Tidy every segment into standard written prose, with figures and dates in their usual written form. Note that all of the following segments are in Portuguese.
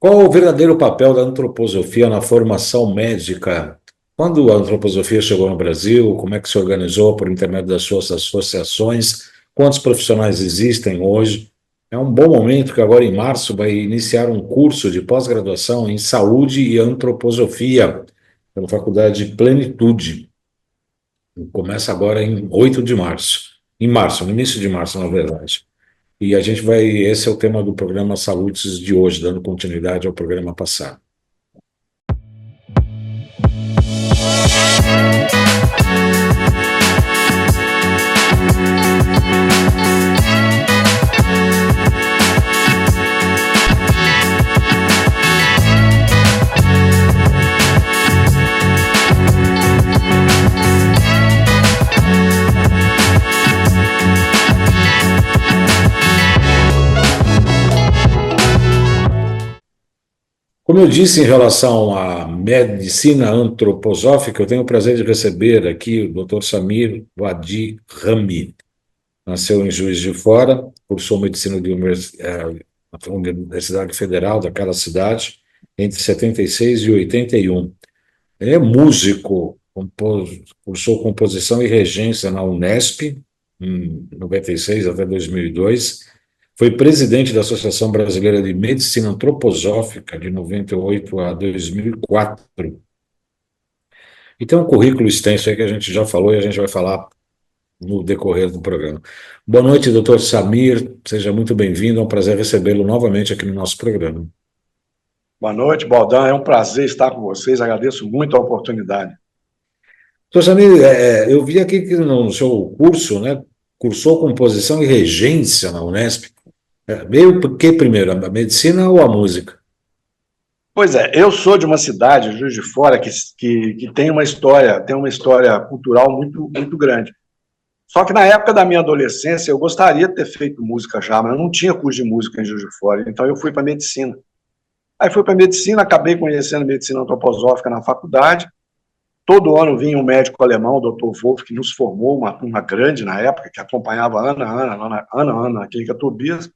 Qual o verdadeiro papel da antroposofia na formação médica? Quando a antroposofia chegou no Brasil, como é que se organizou por intermédio das suas associações? Quantos profissionais existem hoje? É um bom momento que agora em março vai iniciar um curso de pós-graduação em saúde e antroposofia pela Faculdade Plenitude. Começa agora em 8 de março. Em março, no início de março, na verdade. E a gente vai, esse é o tema do programa Saúdes de hoje, dando continuidade ao programa passado. Como eu disse em relação à medicina antroposófica, eu tenho o prazer de receber aqui o Dr. Samir Wadi Rami. Nasceu em Juiz de Fora, cursou medicina na Universidade Federal daquela cidade entre 76 e 81. Ele é músico, cursou composição e regência na Unesp, em 96 até 2002. Foi presidente da Associação Brasileira de Medicina Antroposófica de 98 a 2004. E tem um currículo extenso aí que a gente já falou e a gente vai falar no decorrer do programa. Boa noite, doutor Samir. Seja muito bem-vindo. É um prazer recebê-lo novamente aqui no nosso programa. Boa noite, Baldan. É um prazer estar com vocês. Agradeço muito a oportunidade. Doutor Samir, eu vi aqui que no seu curso, né, cursou composição e regência na Unesp. Veio por que primeiro, a medicina ou a música? Pois é, eu sou de uma cidade, Juiz de Fora, que tem uma história cultural muito grande. Só que na época da minha adolescência, eu gostaria de ter feito música já, mas eu não tinha curso de música em Juiz de Fora, então eu fui para medicina. Aí fui para medicina, acabei conhecendo medicina antroposófica na faculdade. Todo ano vinha um médico alemão, o Dr. Wolff, que nos formou, uma turma grande na época, que acompanhava ano a ano na clínica Tobias.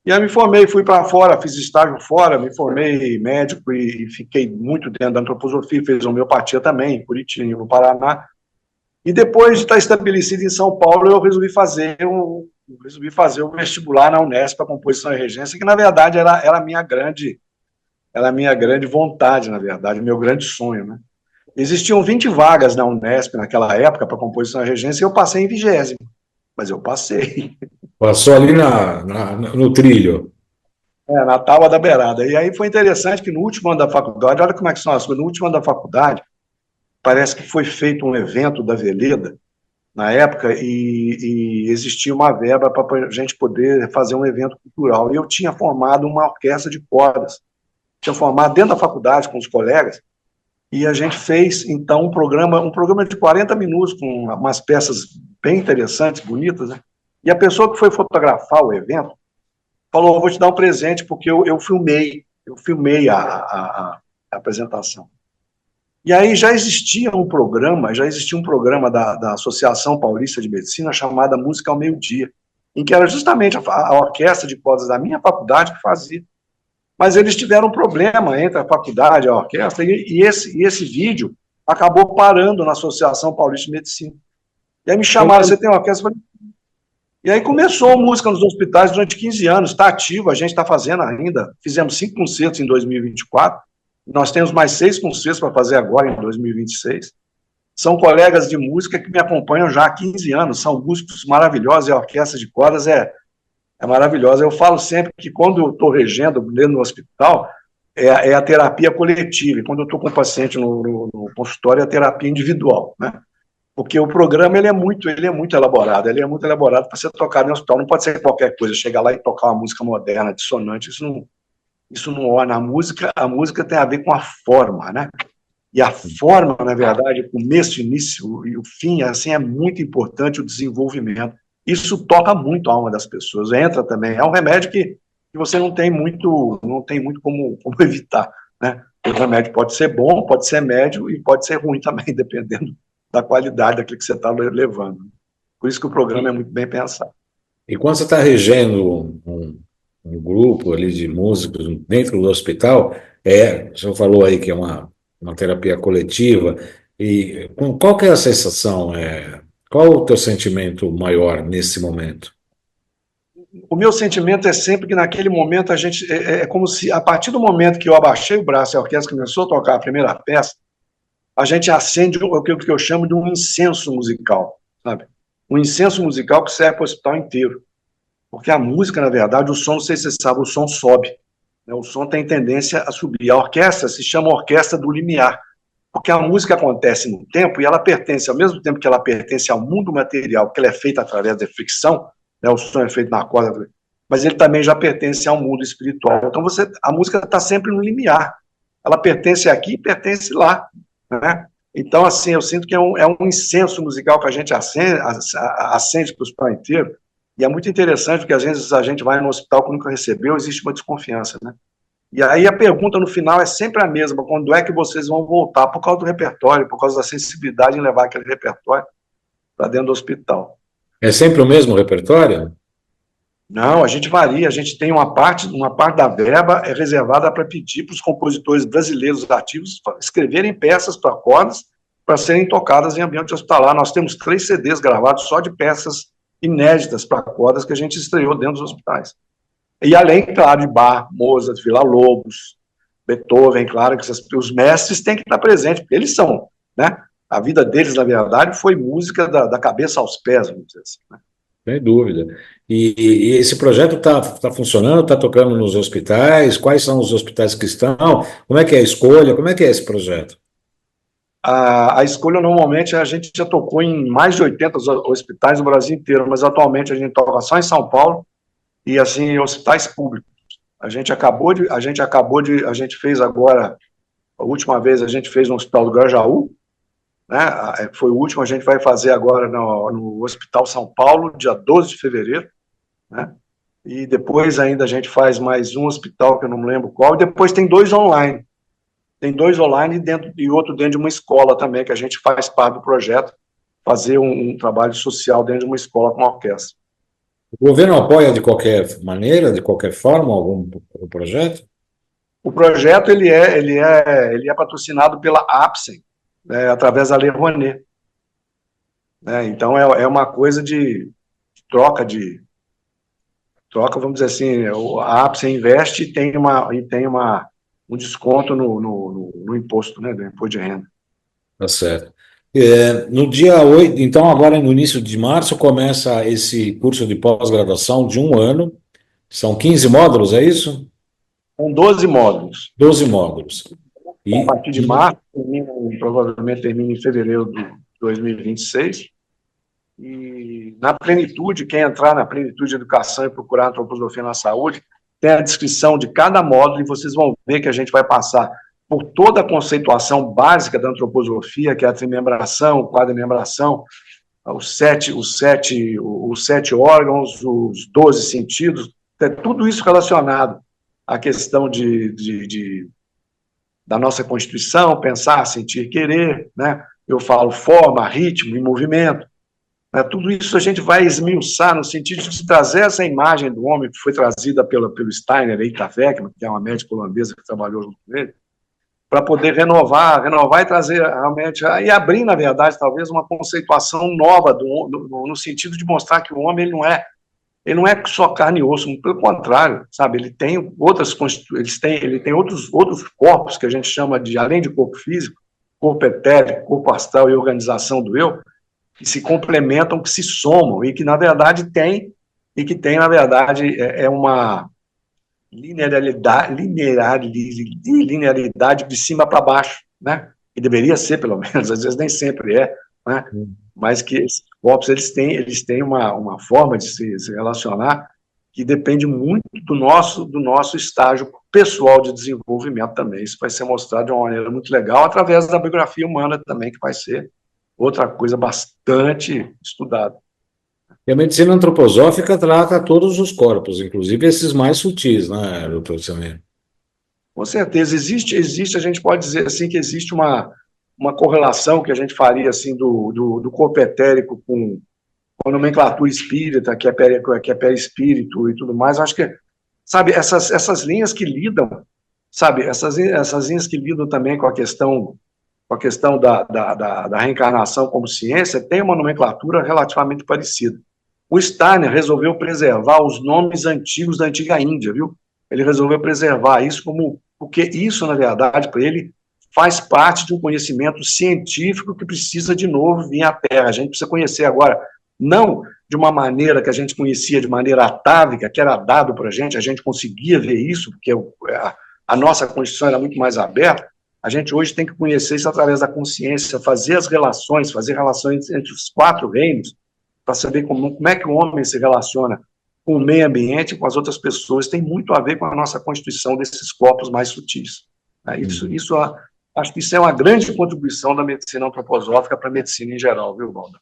E aí me formei, fui para fora, fiz estágio fora, me formei médico e fiquei muito dentro da antroposofia, fiz homeopatia também, em Curitiba, no Paraná. E depois de estar estabelecido em São Paulo, eu resolvi fazer o vestibular na Unesp para composição e regência, que na verdade era a minha grande vontade, na verdade, o meu grande sonho, né? Existiam 20 vagas na Unesp naquela época para composição e regência e eu passei em 20º, mas eu passei. Passou ali no trilho. Na tábua da beirada. E aí foi interessante que no último ano da faculdade, olha como é que são as coisas, no último ano da faculdade, parece que foi feito um evento da Veleda, na época, e existia uma verba para a gente poder fazer um evento cultural. E eu tinha formado uma orquestra de cordas, tinha formado dentro da faculdade com os colegas, e a gente fez, então, um programa de 40 minutos, com umas peças bem interessantes, bonitas, né? E a pessoa que foi fotografar o evento falou, vou te dar um presente, porque eu filmei a apresentação. E aí já existia um programa da Associação Paulista de Medicina chamada Música ao Meio-Dia, em que era justamente a orquestra de cordas da minha faculdade que fazia. Mas eles tiveram um problema entre a faculdade e a orquestra, e esse vídeo acabou parando na Associação Paulista de Medicina. E aí me chamaram, você tem uma orquestra? E aí começou música nos hospitais durante 15 anos, está ativo, a gente está fazendo ainda, fizemos 5 concertos em 2024, nós temos mais 6 concertos para fazer agora em 2026. São colegas de música que me acompanham já há 15 anos, são músicos maravilhosos, e a orquestra de cordas é maravilhosa. Eu falo sempre que quando eu estou regendo dentro do hospital, é a terapia coletiva, e quando eu estou com o paciente no consultório, é a terapia individual, né? Porque o programa ele é muito elaborado para ser tocado no hospital, não pode ser qualquer coisa, chegar lá e tocar uma música moderna, dissonante, isso não orna. A música tem a ver com a forma, né? E a forma, na verdade, o começo, o início e o fim, assim, é muito importante o desenvolvimento. Isso toca muito a alma das pessoas, entra também, é um remédio que você não tem muito como evitar, né? O remédio pode ser bom, pode ser médio e pode ser ruim também, dependendo da qualidade daquilo que você está levando. Por isso que o programa é muito bem pensado. E quando você está regendo um grupo ali de músicos dentro do hospital, o senhor falou aí que é uma terapia coletiva, e qual que é a sensação? Qual o teu sentimento maior nesse momento? O meu sentimento é sempre que naquele momento a gente é como se a partir do momento que eu abaixei o braço e a orquestra começou a tocar a primeira peça, a gente acende o que eu chamo de um incenso musical, sabe? Um incenso musical que serve para o hospital inteiro. Porque a música, na verdade, o som, não sei se você sabe, o som sobe. Né? O som tem tendência a subir. A orquestra se chama orquestra do limiar, porque a música acontece no tempo e ela pertence, ao mesmo tempo que ela pertence ao mundo material, que ela é feita através da fricção, né? O som é feito na corda, mas ele também já pertence ao mundo espiritual. Então a música está sempre no limiar. Ela pertence aqui e pertence lá. Né? Então, assim, eu sinto que é um incenso musical que a gente acende para o hospital inteiro, e é muito interessante, porque às vezes a gente vai no hospital que nunca recebeu, existe uma desconfiança, né? E aí a pergunta no final é sempre a mesma: quando é que vocês vão voltar? Por causa do repertório, por causa da sensibilidade em levar aquele repertório para dentro do hospital. É sempre o mesmo repertório? Não, a gente varia, a gente tem uma parte da verba é reservada para pedir para os compositores brasileiros ativos escreverem peças para cordas para serem tocadas em ambiente hospitalar. Nós temos 3 CDs gravados só de peças inéditas para cordas que a gente estreou dentro dos hospitais. E além, claro, de Bach, Mozart, Villa-Lobos, Beethoven, claro que os mestres têm que estar presentes, porque eles são, né? A vida deles, na verdade, foi música da cabeça aos pés, vamos dizer assim, né? Sem dúvida. E esse projeto está funcionando, está tocando nos hospitais? Quais são os hospitais que estão? Como é que é a escolha? Como é que é esse projeto? A escolha, normalmente, a gente já tocou em mais de 80 hospitais no Brasil inteiro, mas atualmente a gente toca só em São Paulo e, assim, em hospitais públicos. A gente fez agora, a última vez a gente fez no Hospital do Grajaú, né? Foi o último, a gente vai fazer agora no Hospital São Paulo, dia 12 de fevereiro, né? E depois ainda a gente faz mais um hospital, que eu não me lembro qual, e depois tem 2 online. Tem 2 online e outro dentro de uma escola também, que a gente faz parte do projeto, fazer um trabalho social dentro de uma escola com orquestra. O governo apoia de qualquer maneira, de qualquer forma, algum projeto? O projeto ele é patrocinado pela APSEM, né, através da Lei Rouanet. Né? Então é uma coisa de troca, vamos dizer assim, a APSEM investe e tem um desconto no imposto, né, do imposto de renda. Tá certo. No dia 8, então agora no início de março, começa esse curso de pós-graduação de um ano. São 15 módulos, é isso? Com 12 módulos. 12 módulos. A E, partir de março, provavelmente termina em fevereiro de 2026. E na plenitude, quem entrar na plenitude de educação e procurar antroposofia na saúde, tem a descrição de cada módulo e vocês vão ver que a gente vai passar por toda a conceituação básica da antroposofia, que é a trimembração, quadrimembração, os sete órgãos, os 12 sentidos, tudo isso relacionado à questão da nossa Constituição, pensar, sentir, querer, né? Eu falo forma, ritmo e movimento. Né? Tudo isso a gente vai esmiuçar no sentido de trazer essa imagem do homem que foi trazida pelo Steiner, Eita Weckmann, que é uma médica holandesa que trabalhou junto com ele, para poder renovar e trazer realmente, e abrir, na verdade, talvez uma conceituação nova no sentido de mostrar que o homem ele não é só carne e osso, pelo contrário, sabe? Ele tem outros corpos que a gente chama de, além de corpo físico, corpo etérico, corpo astral e organização do eu, que se complementam, que se somam e que na verdade na verdade uma linearidade de cima para baixo, né? Que deveria ser, pelo menos, às vezes nem sempre é, né? Mas que esses corpos eles têm uma forma de se relacionar que depende muito do nosso estágio pessoal de desenvolvimento também. Isso vai ser mostrado de uma maneira muito legal através da biografia humana também, que vai ser outra coisa bastante estudada. e a medicina antroposófica trata todos os corpos, inclusive esses mais sutis, né, doutor Samir? Com certeza, existe, a gente pode dizer assim que existe uma correlação que a gente faria assim do corpo etérico com a nomenclatura espírita, que é perispírito e tudo mais. Acho que sabe, essas linhas que lidam, sabe, essas linhas que lidam também com a questão da reencarnação como ciência, tem uma nomenclatura relativamente parecida. O Steiner resolveu preservar os nomes antigos da antiga Índia, viu? Ele resolveu preservar isso porque isso, na verdade, para ele, faz parte de um conhecimento científico que precisa, de novo, vir à Terra. A gente precisa conhecer agora, não de uma maneira que a gente conhecia de maneira atávica, que era dado para a gente conseguia ver isso, porque a nossa Constituição era muito mais aberta. A gente hoje tem que conhecer isso através da consciência, fazer relações entre os 4 reinos, para saber como é que o homem se relaciona com o meio ambiente e com as outras pessoas. Tem muito a ver com a nossa constituição desses corpos mais sutis. Acho que isso é uma grande contribuição da medicina antroposófica para a medicina em geral, viu, Valda?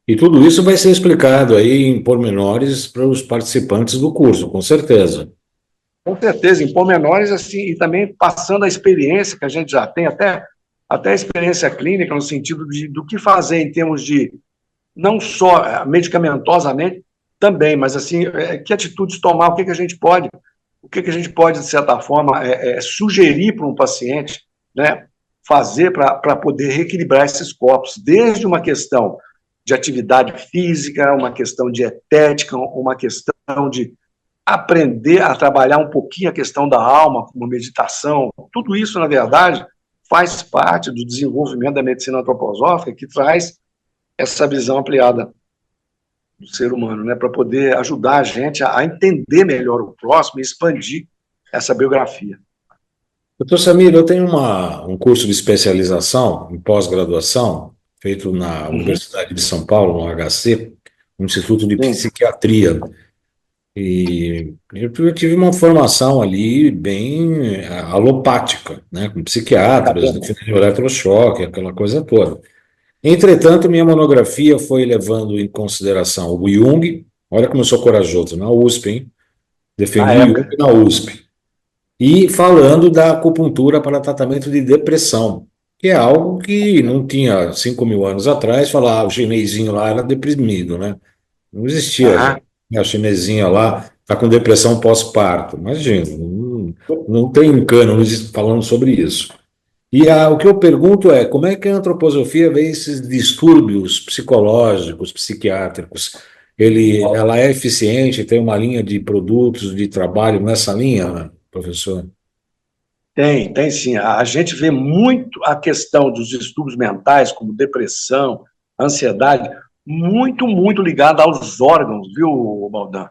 E tudo isso vai ser explicado aí em pormenores para os participantes do curso, com certeza. Com certeza, em pormenores, assim, e também passando a experiência que a gente já tem, até a experiência clínica, no sentido do que fazer em termos de, não só medicamentosamente, também, mas assim, que atitudes tomar, o que a gente pode, de certa forma, sugerir para um paciente, né, fazer para poder reequilibrar esses corpos, desde uma questão de atividade física, uma questão de dietética, uma questão de aprender a trabalhar um pouquinho a questão da alma, como meditação. Tudo isso, na verdade, faz parte do desenvolvimento da medicina antroposófica, que traz essa visão ampliada do ser humano, né, para poder ajudar a gente a entender melhor o próximo e expandir essa biografia. Doutor Samir, eu tenho um curso de especialização em pós-graduação, feito na Universidade de São Paulo, no HC, no Instituto de Psiquiatria. E eu tive uma formação ali bem alopática, né, com psiquiatras, defendendo eletrochoque, aquela coisa toda. Entretanto, minha monografia foi levando em consideração o Jung. Olha como eu sou corajoso, na USP, hein? Defendi Jung na USP. E falando da acupuntura para tratamento de depressão, que é algo que não tinha 5.000 anos atrás, falar o chinesinho lá era deprimido, né? Não existia, a chinesinha lá está com depressão pós-parto. Imagina, não tem cânone falando sobre isso. E o que eu pergunto é, como é que a antroposofia vê esses distúrbios psicológicos, psiquiátricos? Ela é eficiente, tem uma linha de produtos, de trabalho nessa linha, né, professor? Tem sim. A gente vê muito a questão dos distúrbios mentais, como depressão, ansiedade, muito, muito ligada aos órgãos, viu, Baldan?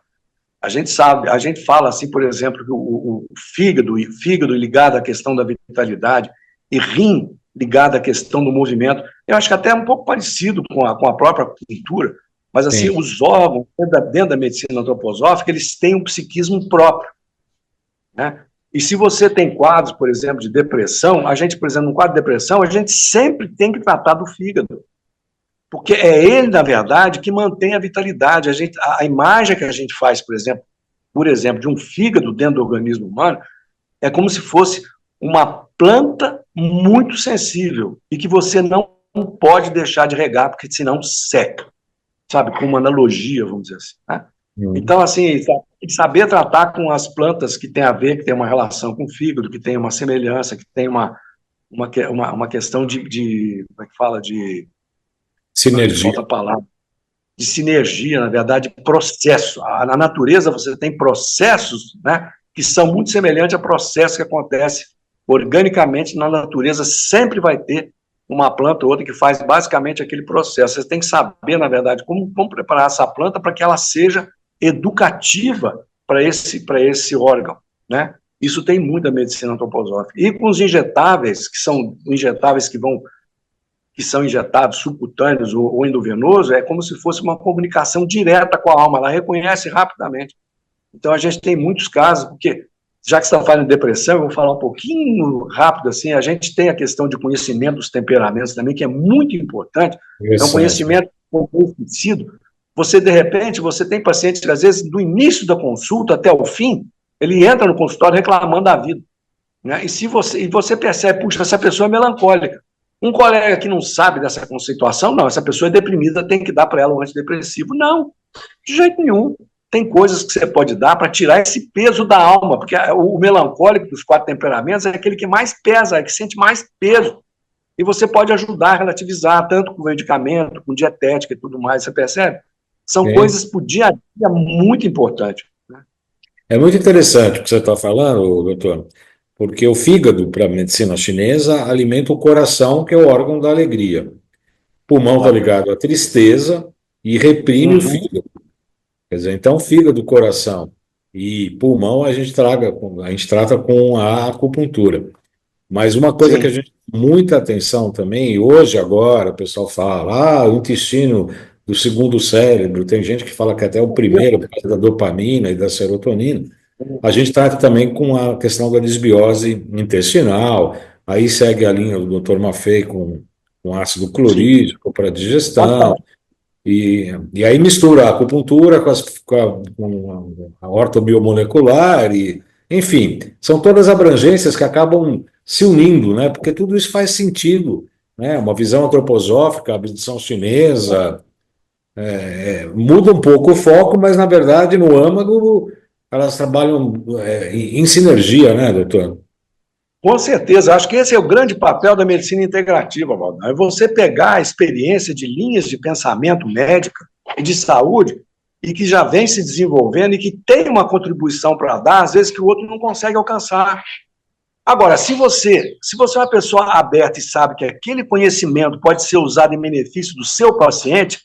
A gente sabe, a gente fala assim, por exemplo, que o fígado ligado à questão da vitalidade e rim ligado à questão do movimento. Eu acho que até é um pouco parecido com a própria cultura, mas assim, sim, os órgãos dentro da medicina antroposófica, eles têm um psiquismo próprio, né? E se você tem quadros, por exemplo, de depressão, a gente, por exemplo, no quadro de depressão, a gente sempre tem que tratar do fígado, porque é ele, na verdade, que mantém a vitalidade. A imagem que a gente faz, por exemplo, de um fígado dentro do organismo humano, é como se fosse uma planta muito sensível e que você não pode deixar de regar, porque senão seca, sabe? Com uma analogia, vamos dizer assim, né? Então, assim, saber tratar com as plantas que tem a ver, que tem uma relação com o fígado, que tem uma semelhança, que tem uma questão como é que fala? De sinergia. Falta a palavra. De sinergia, na verdade, processo. Na natureza você tem processos, né, que são muito semelhantes a processos que acontecem organicamente na natureza. Sempre vai ter uma planta ou outra que faz basicamente aquele processo. Você tem que saber, na verdade, como preparar essa planta para que ela seja educativa para esse órgão, né? Isso tem muito da medicina antroposófica. E com os injetáveis, que são injetáveis que são injetados subcutâneos ou endovenoso, é como se fosse uma comunicação direta com a alma, ela reconhece rapidamente. Então a gente tem muitos casos, porque já que você está falando de depressão, eu vou falar um pouquinho rápido assim, a gente tem a questão de conhecimento dos temperamentos também, que é muito importante, é um conhecimento conhecido. Você, de repente, você tem pacientes que, às vezes, do início da consulta até o fim, ele entra no consultório reclamando da vida, né? E você percebe, puxa, essa pessoa é melancólica. Um colega que não sabe dessa conceituação, não, essa pessoa é deprimida, tem que dar para ela um antidepressivo. Não, de jeito nenhum. tem coisas que você pode dar para tirar esse peso da alma, porque o melancólico dos 4 temperamentos é aquele que mais pesa, é que sente mais peso. E você pode ajudar a relativizar, tanto com medicamento, com dietética e tudo mais, você percebe? São coisas para o dia a dia muito importantes. Né? É muito interessante o que você está falando, doutor, porque o fígado, para a medicina chinesa, alimenta o coração, que é o órgão da alegria. O pulmão está Olha. ligado à tristeza e reprime o Uhum. fígado. Quer dizer, então, fígado, coração e pulmão a gente trata com a acupuntura. Mas uma coisa que a Sim. gente tem muita atenção também, e hoje, agora, o pessoal fala, o intestino do segundo cérebro, tem gente que fala que até é o primeiro, por causa da dopamina e da serotonina. A gente trata também com a questão da desbiose intestinal, aí segue a linha do Dr. Maffei com ácido Sim. clorídrico para digestão, Exatamente. e aí mistura a acupuntura com a ortobiomolecular, e, enfim, são todas abrangências que acabam se unindo, né? Porque tudo isso faz sentido, né? Uma visão antroposófica, a visão chinesa, muda um pouco o foco, mas na verdade no âmago elas trabalham em sinergia, né, doutor? Com certeza, acho que esse é o grande papel da medicina integrativa, Valdir. É você pegar a experiência de linhas de pensamento médica e de saúde e que já vem se desenvolvendo e que tem uma contribuição para dar, às vezes que o outro não consegue alcançar. Agora, se você é uma pessoa aberta e sabe que aquele conhecimento pode ser usado em benefício do seu paciente,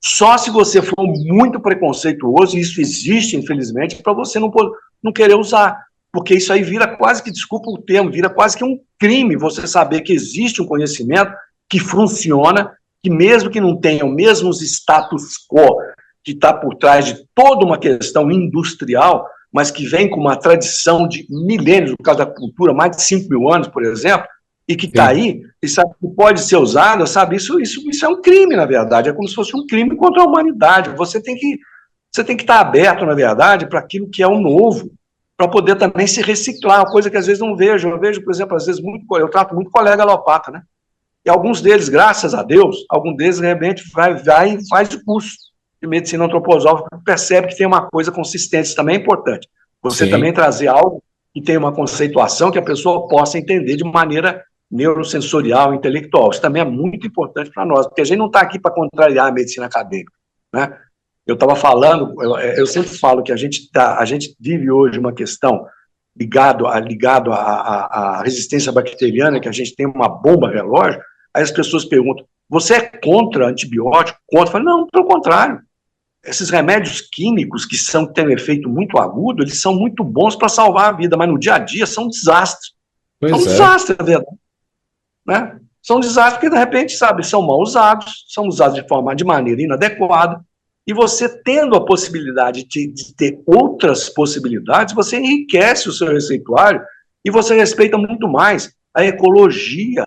só se você for muito preconceituoso, e isso existe, infelizmente, para você não querer usar. Porque isso aí vira quase que, desculpa o termo, vira quase que um crime você saber que existe um conhecimento que funciona, que mesmo que não tenha os mesmos status quo que está por trás de toda uma questão industrial, mas que vem com uma tradição de milênios, no caso da cultura, mais de 5 mil anos, por exemplo, e que está Sim. aí, e sabe que pode ser usado, sabe? Isso é um crime, na verdade, é como se fosse um crime contra a humanidade. Você tem que estar aberto, na verdade, para aquilo que é o novo, para poder também se reciclar, coisa que às vezes não vejo. Eu vejo, por exemplo, às vezes, eu trato muito colega alopata, né? E alguns deles, graças a Deus, alguns deles realmente vai e faz o curso de medicina antroposófica, percebe que tem uma coisa consistente, isso também é importante. Você também Sim. trazer algo que tenha uma conceituação que a pessoa possa entender de maneira neurosensorial, intelectual. Isso também é muito importante para nós, porque a gente não está aqui para contrariar a medicina acadêmica, né? Eu estava falando, eu sempre falo que a gente vive hoje uma questão ligado à resistência bacteriana, que a gente tem uma bomba relógio. Aí as pessoas perguntam, você é contra antibiótico? Contra? Eu falo, não, pelo contrário. Esses remédios químicos que têm um efeito muito agudo, eles são muito bons para salvar a vida, mas no dia a dia são um desastre. São um Pois é. desastre, na verdade. Né? São um desastre porque, de repente, sabe, são mal usados, são usados de maneira inadequada, e você tendo a possibilidade de ter outras possibilidades, você enriquece o seu receituário e você respeita muito mais a ecologia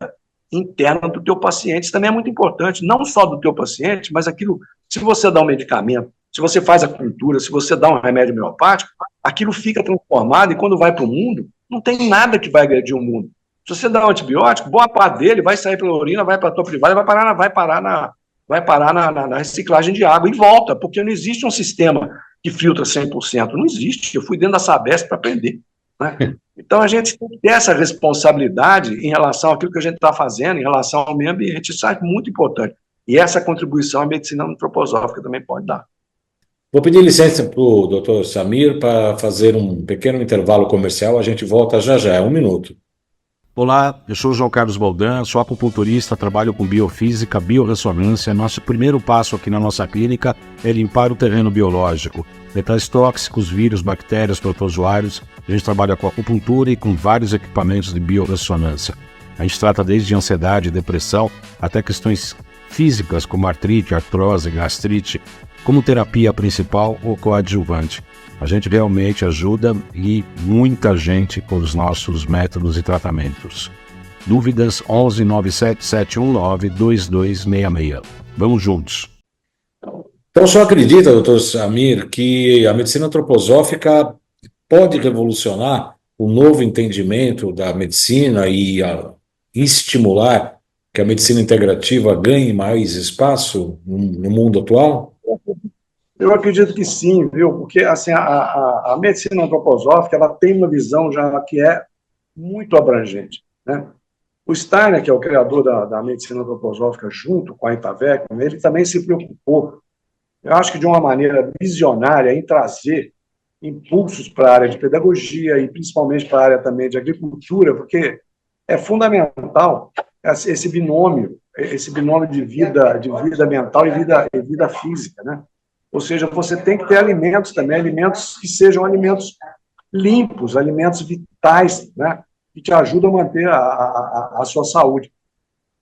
interna do teu paciente. Isso também é muito importante, não só do teu paciente, mas aquilo, se você dá um medicamento, se você faz a cultura, se você dá um remédio homeopático, aquilo fica transformado e quando vai para o mundo, não tem nada que vai agredir o mundo. Se você dá um antibiótico, boa parte dele vai sair pela urina, vai para a tua privada, vai parar na reciclagem de água e volta, porque não existe um sistema que filtra 100%. Não existe. Eu fui dentro da Sabesp para aprender. Né? Então, a gente tem que ter essa responsabilidade em relação àquilo que a gente está fazendo, em relação ao meio ambiente. Isso é muito importante. E essa contribuição a medicina antroposófica também pode dar. Vou pedir licença para o doutor Samir para fazer um pequeno intervalo comercial. A gente volta já já, 1 minuto. Olá, eu sou o João Carlos Baldan, sou acupunturista, trabalho com biofísica, biorressonância. Nosso primeiro passo aqui na nossa clínica é limpar o terreno biológico. Metais tóxicos, vírus, bactérias, protozoários. A gente trabalha com acupuntura e com vários equipamentos de biorressonância. A gente trata desde ansiedade, depressão, até questões físicas como artrite, artrose, gastrite, como terapia principal ou coadjuvante. A gente realmente ajuda e muita gente com os nossos métodos e tratamentos. Dúvidas 11 97 719 2266. Vamos juntos. Então, só acredita, doutor Samir, que a medicina antroposófica pode revolucionar o novo entendimento da medicina e estimular que a medicina integrativa ganhe mais espaço no mundo atual? Eu acredito que sim, viu? Porque assim, a medicina antroposófica ela tem uma visão já que é muito abrangente, né? O Steiner, que é o criador da medicina antroposófica, junto com a Itavec, ele também se preocupou, eu acho que de uma maneira visionária, em trazer impulsos para a área de pedagogia e principalmente para a área também de agricultura, porque é fundamental esse binômio de vida mental e vida física, né? Ou seja, você tem que ter alimentos também, alimentos que sejam alimentos limpos, alimentos vitais, né? Que te ajudam a manter a sua saúde.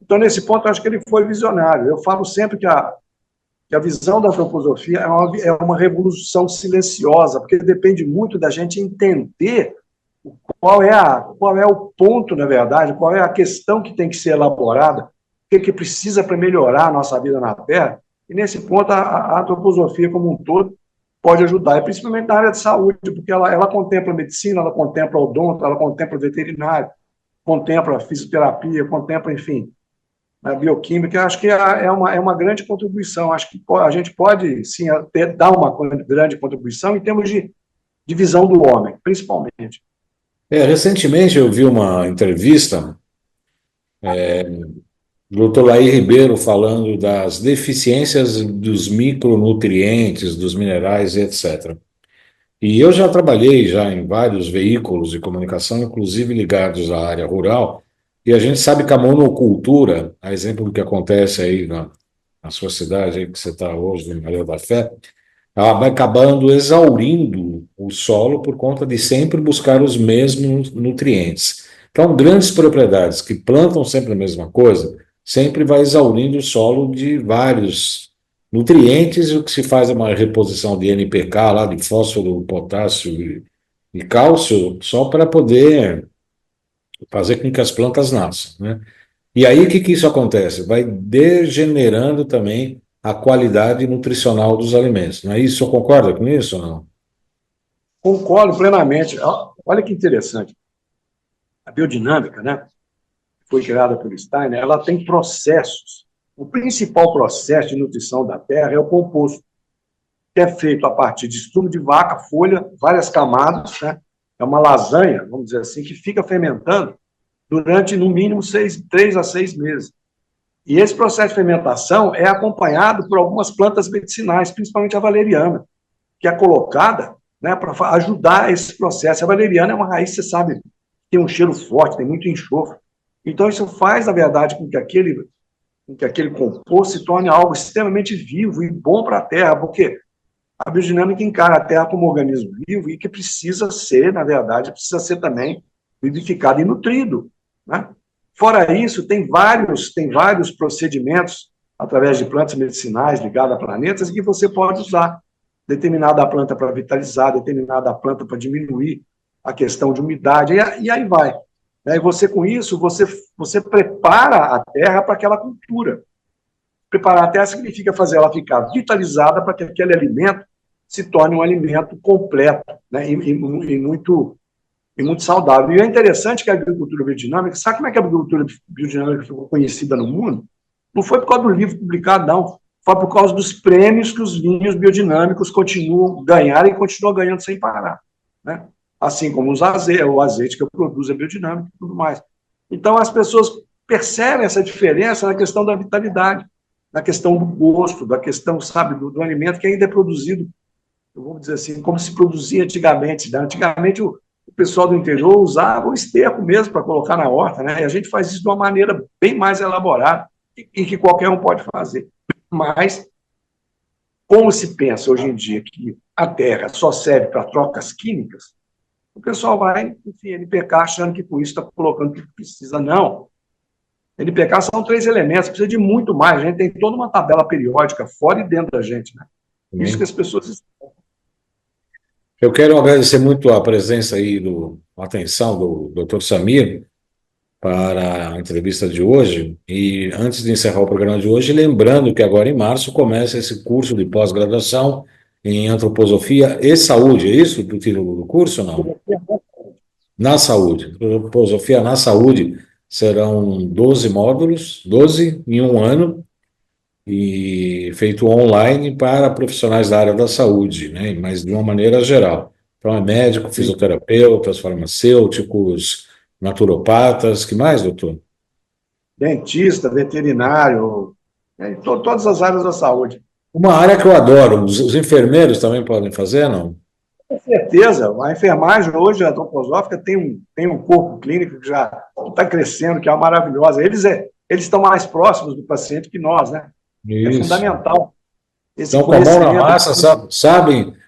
Então, nesse ponto, eu acho que ele foi visionário. Eu falo sempre que a visão da antroposofia é uma revolução silenciosa, porque depende muito da gente entender qual é o ponto, na verdade, qual é a questão que tem que ser elaborada, o que precisa para melhorar a nossa vida na Terra. E, nesse ponto, a antroposofia como um todo pode ajudar, e principalmente na área de saúde, porque ela contempla a medicina, ela contempla o odonto, ela contempla o veterinário, contempla a fisioterapia, contempla, enfim, a bioquímica. Eu acho que é uma grande contribuição. Acho que a gente pode, sim, dar uma grande contribuição em termos de visão do homem, principalmente. Recentemente eu vi uma entrevista do Dr. Laí Ribeiro falando das deficiências dos micronutrientes, dos minerais e etc. E eu já trabalhei já em vários veículos de comunicação, inclusive ligados à área rural, e a gente sabe que a monocultura, a exemplo do que acontece aí na sua cidade, aí que você está hoje, em Maria da Fé, ela vai acabando exaurindo o solo por conta de sempre buscar os mesmos nutrientes. Então, grandes propriedades que plantam sempre a mesma coisa, sempre vai exaurindo o solo de vários nutrientes, e o que se faz é uma reposição de NPK, lá de fósforo, potássio e cálcio, só para poder fazer com que as plantas nasçam, né? E aí, o que que isso acontece? Vai degenerando também a qualidade nutricional dos alimentos. Não é isso? Você concorda com isso ou não? Concordo plenamente. Olha que interessante. A biodinâmica, né, foi criada por Steiner, ela tem processos. O principal processo de nutrição da terra é o composto, que é feito a partir de estrume de vaca, folha, várias camadas, né? É uma lasanha, vamos dizer assim, que fica fermentando durante, no mínimo, 3 a 6 meses. E esse processo de fermentação é acompanhado por algumas plantas medicinais, principalmente a valeriana, que é colocada, né, para ajudar esse processo. A valeriana é uma raiz, você sabe, tem um cheiro forte, tem muito enxofre. Então, isso faz, na verdade, com que aquele composto se torne algo extremamente vivo e bom para a terra, porque a biodinâmica encara a terra como um organismo vivo e que precisa ser, na verdade, precisa ser também vivificado e nutrido, né? Fora isso, tem vários procedimentos através de plantas medicinais ligadas a planetas que você pode usar. Determinada planta para vitalizar, determinada planta para diminuir a questão de umidade, e aí vai. E você, com isso, você prepara a terra para aquela cultura. Preparar a terra significa fazer ela ficar vitalizada para que aquele alimento se torne um alimento completo, né, e muito saudável. E é interessante que a agricultura biodinâmica, sabe como é que a agricultura biodinâmica ficou conhecida no mundo? Não foi por causa do livro publicado, não. Foi por causa dos prêmios que os vinhos biodinâmicos ganharam e continuam ganhando sem parar, né? Assim como o azeite que eu produzo é biodinâmico e tudo mais. Então, as pessoas percebem essa diferença na questão da vitalidade, na questão do gosto, da questão, sabe, do alimento que ainda é produzido, eu vou dizer assim, como se produzia antigamente, né? Antigamente, o pessoal do interior usava o esterco mesmo para colocar na horta, né? E a gente faz isso de uma maneira bem mais elaborada e que qualquer um pode fazer. Mas, como se pensa hoje em dia que a terra só serve para trocas químicas, o pessoal vai, enfim, NPK, achando que com isso está colocando o que precisa. Não. NPK são 3 elementos, precisa de muito mais. A gente tem toda uma tabela periódica fora e dentro da gente, né? Isso que as pessoas... Eu quero agradecer muito a presença aí, a atenção do Dr. Samir para a entrevista de hoje. E antes de encerrar o programa de hoje, lembrando que agora em março começa esse curso de pós-graduação em antroposofia e saúde. É isso o título do curso ou não? Na saúde. Antroposofia na saúde serão 12 módulos, 12 em um ano. e feito online para profissionais da área da saúde, né? Mas de uma maneira geral. Então, é médico, Sim. fisioterapeutas, farmacêuticos, naturopatas, que mais, doutor? Dentista, veterinário, né, todas as áreas da saúde. Uma área que eu adoro, os enfermeiros também podem fazer, não? Com certeza, a enfermagem hoje, a antroposófica, tem um corpo clínico que já está crescendo, que é maravilhosa. Eles estão mais próximos do paciente que nós, né? É Isso. fundamental esse Então, com a mão na conhecimento. massa,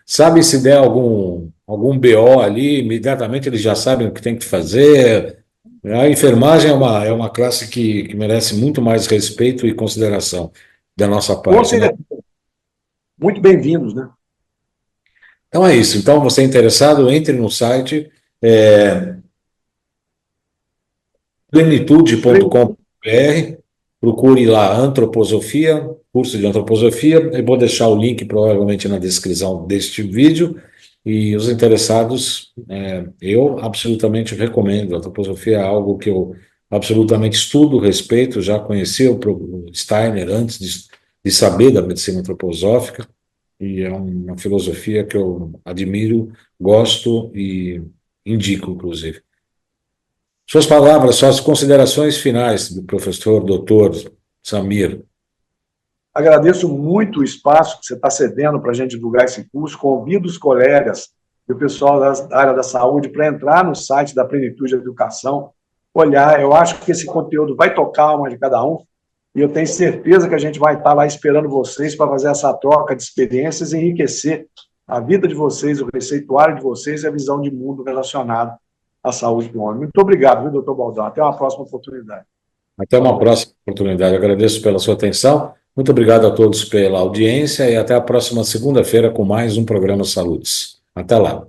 sabem se der algum BO ali, imediatamente eles já sabem o que tem que fazer. A enfermagem é uma classe que merece muito mais respeito e consideração da nossa Com parte, né? certeza, muito bem-vindos, né? Então é isso. Então, você é interessado, entre no site é, plenitude.com.br, procure lá antroposofia, curso de antroposofia. Eu vou deixar o link provavelmente na descrição deste vídeo. E os interessados, eu absolutamente recomendo. A antroposofia é algo que eu absolutamente estudo, respeito, já conheci o Steiner antes de saber da medicina antroposófica, e é uma filosofia que eu admiro, gosto e indico, inclusive. Suas palavras, suas considerações finais do professor doutor Samir. Agradeço muito o espaço que você está cedendo para a gente divulgar esse curso. Convido os colegas e o pessoal da área da saúde para entrar no site da Plenitude Educação, olhar. Eu acho que esse conteúdo vai tocar a alma de cada um e eu tenho certeza que a gente vai estar lá esperando vocês para fazer essa troca de experiências e enriquecer a vida de vocês, o receituário de vocês e a visão de mundo relacionada à saúde do homem. Muito obrigado, viu, doutor Baldão? Até uma próxima oportunidade. Até uma próxima oportunidade. Agradeço pela sua atenção. Muito obrigado a todos pela audiência e até a próxima segunda-feira com mais um programa Saúdes. Até lá.